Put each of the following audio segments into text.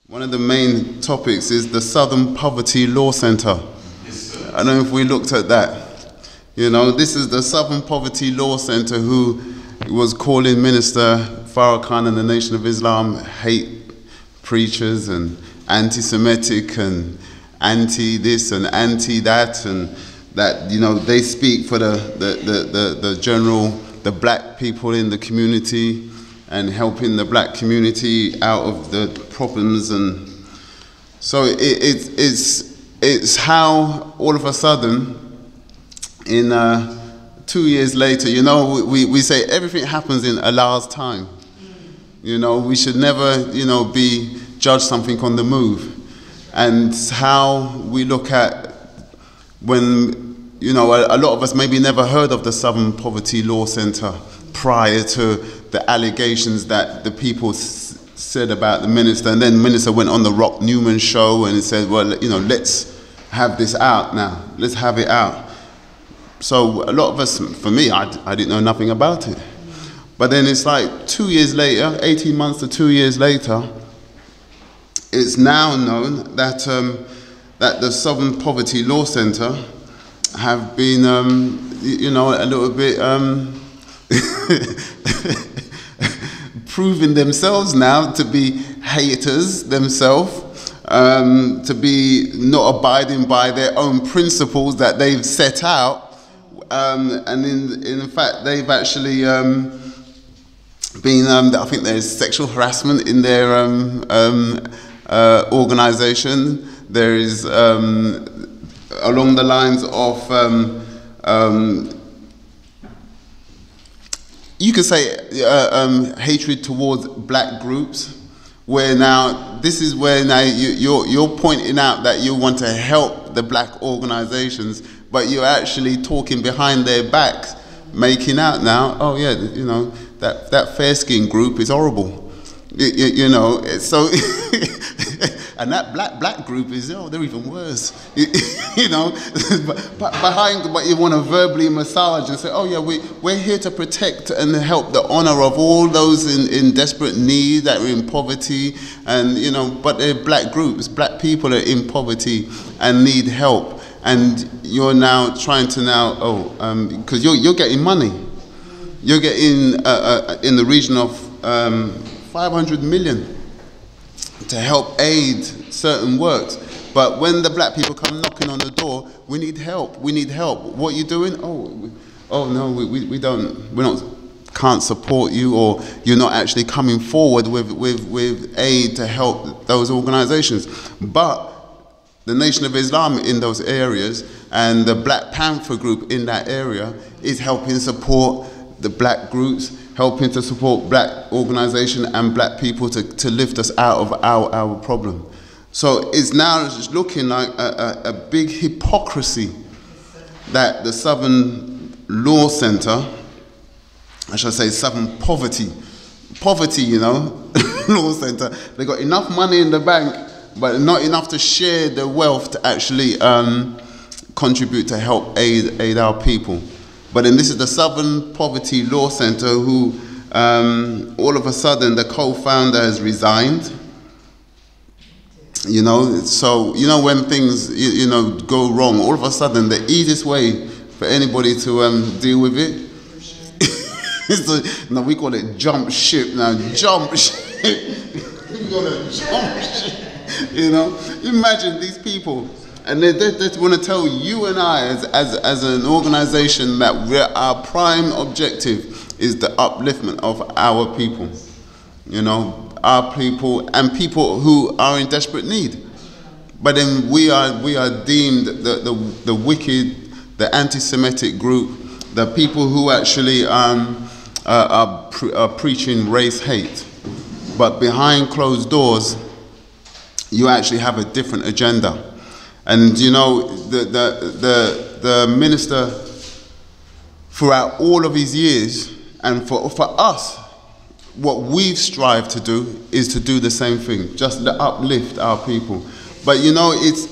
One of the main topics is the Southern Poverty Law Center. Yes, I don't know if we looked at that. You know, this is the Southern Poverty Law Center who was calling Minister Farrakhan and the Nation of Islam hate preachers and anti-Semitic and anti-this and anti-that, and that, you know, they speak for the general, the black people in the community and helping the black community out of the problems. And so it's how all of a sudden, in 2 years later, you know, we say everything happens in Allah's time. You know, we should never, you know, be judge something on the move. And how we look at when, you know, a lot of us maybe never heard of the Southern Poverty Law Center prior to the allegations that the people said about the minister. And then the minister went on the Rock Newman show and said, well, you know, let's have this out now. Let's have it out. So a lot of us, for me, I didn't know nothing about it. But then it's like 2 years later, 18 months to 2 years later, it's now known that, that the Southern Poverty Law Center have been, you know, a little bit proving themselves now to be haters themselves, to be not abiding by their own principles that they've set out, and in fact they've actually been, I think there's sexual harassment in their organization. There is along the lines of you could say hatred towards black groups, where now this is where now you're pointing out that you want to help the black organizations, but you're actually talking behind their backs, making out now, oh yeah, you know, that fair-skinned group is horrible, you know, so and that black group is, oh, they're even worse, you know, but you want to verbally massage and say, oh yeah, we're here to protect and help the honor of all those in desperate need, that are in poverty, and, you know, but they're black groups, black people are in poverty and need help, and you're now trying to now, because you're getting money, you're getting in the region of 500 million to help aid certain works. But when the black people come knocking on the door, we need help, we need help. What are you doing? Oh no, we can't support you, or you're not actually coming forward with aid to help those organizations. But the Nation of Islam in those areas and the Black Panther group in that area is helping support the black groups, helping to support black organization and black people to lift us out of our problem. So it's now just looking like a big hypocrisy that the Southern Law Center, I should say Southern Poverty, you know, Law Center, they got enough money in the bank, but not enough to share the wealth to actually contribute to help aid our people. But then this is the Southern Poverty Law Center who, all of a sudden, the co-founder has resigned. You know, so, you know, when things, you know, go wrong, all of a sudden, the easiest way for anybody to deal with it is no, we call it jump ship now. Jump ship. We're gonna jump ship. You know, imagine these people. And they want to tell you and I, as an organization, that our prime objective is the upliftment of our people. You know, our people and people who are in desperate need. But then we are deemed the wicked, the anti-Semitic group, the people who actually are preaching race hate. But behind closed doors, you actually have a different agenda. And you know, the minister, throughout all of his years, and for us, what we've strived to do is to do the same thing, just to uplift our people. But you know, it's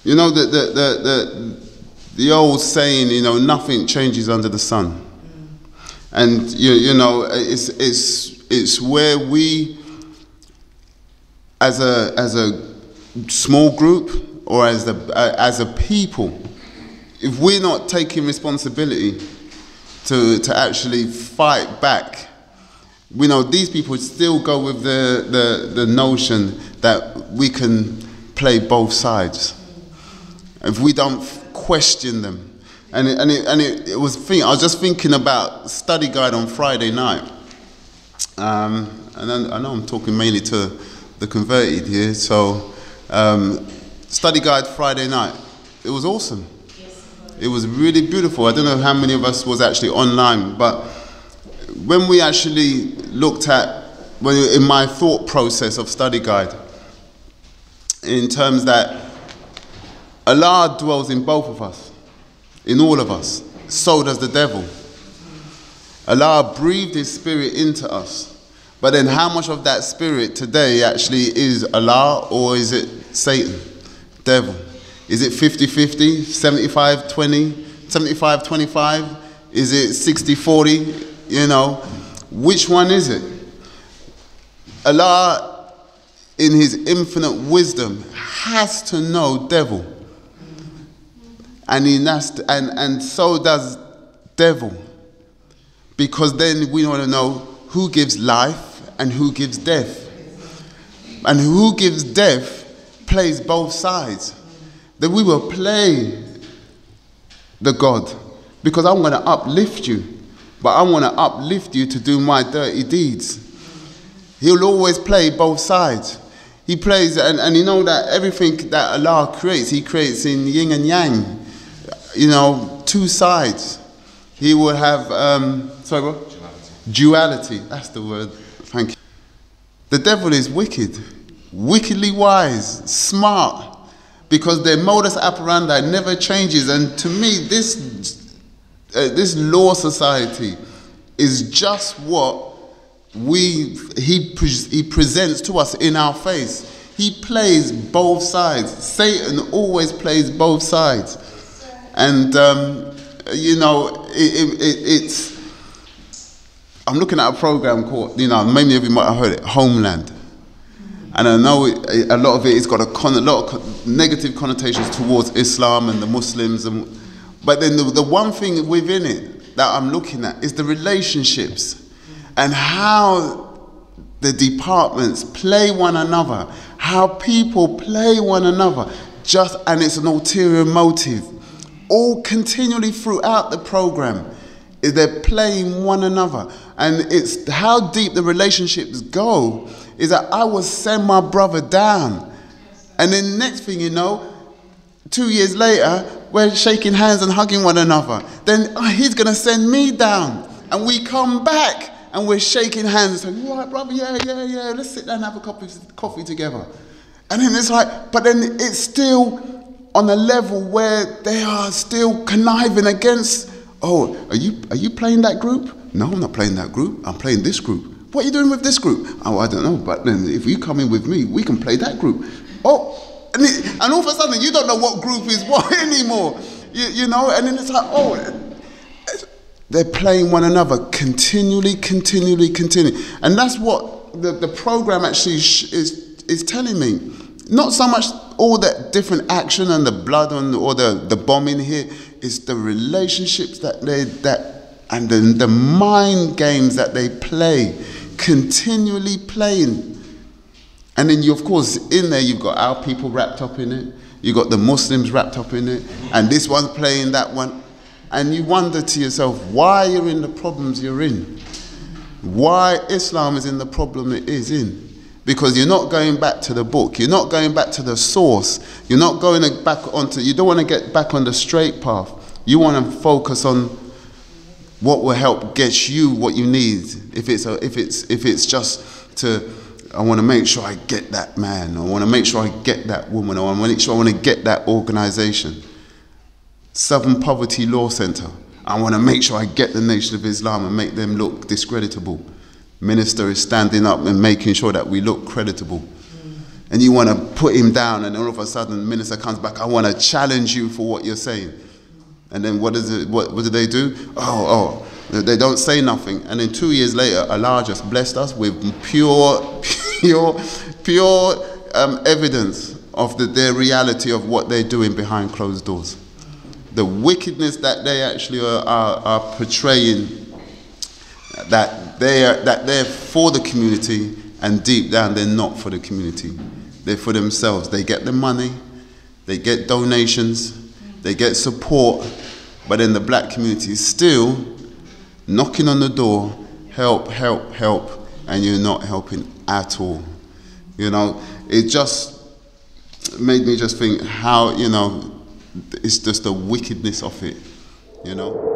you know, the old saying, you know, nothing changes under the sun. And you know, it's where we as a small group or as a people, if we're not taking responsibility to actually fight back, we know these people still go with the notion that we can play both sides. If we don't question them, it was I was just thinking about study guide on Friday night, and I know I'm talking mainly to the converted here. So study guide Friday night, it was awesome. It was really beautiful. I don't know how many of us was actually online, but when we actually looked at, in my thought process of study guide, in terms that Allah dwells in both of us, in all of us, so does the devil. Allah breathed his spirit into us, but then how much of that spirit today actually is Allah, or is it Satan, devil? Is it 50-50, 75-20, 75-25? Is it 60-40? You know, which one is it? Allah, in his infinite wisdom, has to know devil. And so does devil. Because then we want to know who gives life and who gives death. And who gives death plays both sides. That we will play the God, because I'm going to uplift you, but I want to uplift you to do my dirty deeds. He'll always play both sides. He plays, and you know that everything that Allah creates, he creates in yin and yang, you know, two sides. He will have, sorry what? Duality, that's the word, thank you. The devil is wicked, wickedly wise, smart, because their modus operandi never changes. And to me, this law society is just what he presents to us in our face. He plays both sides. Satan always plays both sides. And, you know, it's... I'm looking at a program called, you know, many of you might have heard it, Homeland. And I know a lot of it has got a lot of negative connotations towards Islam and the Muslims. But then the one thing within it that I'm looking at is the relationships and how the departments play one another, how people play one another, and it's an ulterior motive. All continually throughout the program, they're playing one another. And it's how deep the relationships go is that I will send my brother down. And then next thing you know, 2 years later, we're shaking hands and hugging one another. Then he's going to send me down. And we come back and we're shaking hands and saying, all right, brother, yeah, let's sit down and have a coffee together. And then it's like, but then it's still on a level where they are still conniving against, oh, are you playing that group? No, I'm not playing that group. I'm playing this group. What are you doing with this group? Oh, I don't know. But then if you come in with me, we can play that group. Oh, and all of a sudden you don't know what group is what anymore. You know, and then it's like, oh, they're playing one another continually. And that's what the program actually is telling me. Not so much all that different action and the blood or the bombing here. It's the relationships and the mind games that they play, continually playing. And then you, of course, in there you've got our people wrapped up in it, you've got the Muslims wrapped up in it, and this one's playing that one. And you wonder to yourself why you're in the problems you're in. Why Islam is in the problem it is in. Because you're not going back to the book, you're not going back to the source, you're not going back you don't want to get back on the straight path. You want to focus on what will help get you what you need. If it's just to, I want to make sure I get that man, I want to make sure I get that woman, I want to make sure I want to get that organization. Southern Poverty Law Center, I want to make sure I get the Nation of Islam and make them look discreditable. Minister is standing up and making sure that we look creditable. And you want to put him down, and all of a sudden the minister comes back, I want to challenge you for what you're saying. And then what do they do? They don't say nothing. And then 2 years later, Allah just blessed us with pure pure evidence of their reality of what they're doing behind closed doors. The wickedness that they actually are portraying, that they're for the community, and deep down they're not for the community. They're for themselves. They get the money, they get donations, they get support, but then the black community is still knocking on the door, help, help, help, and you're not helping at all. You know, it just made me just think how, you know, it's just the wickedness of it, you know.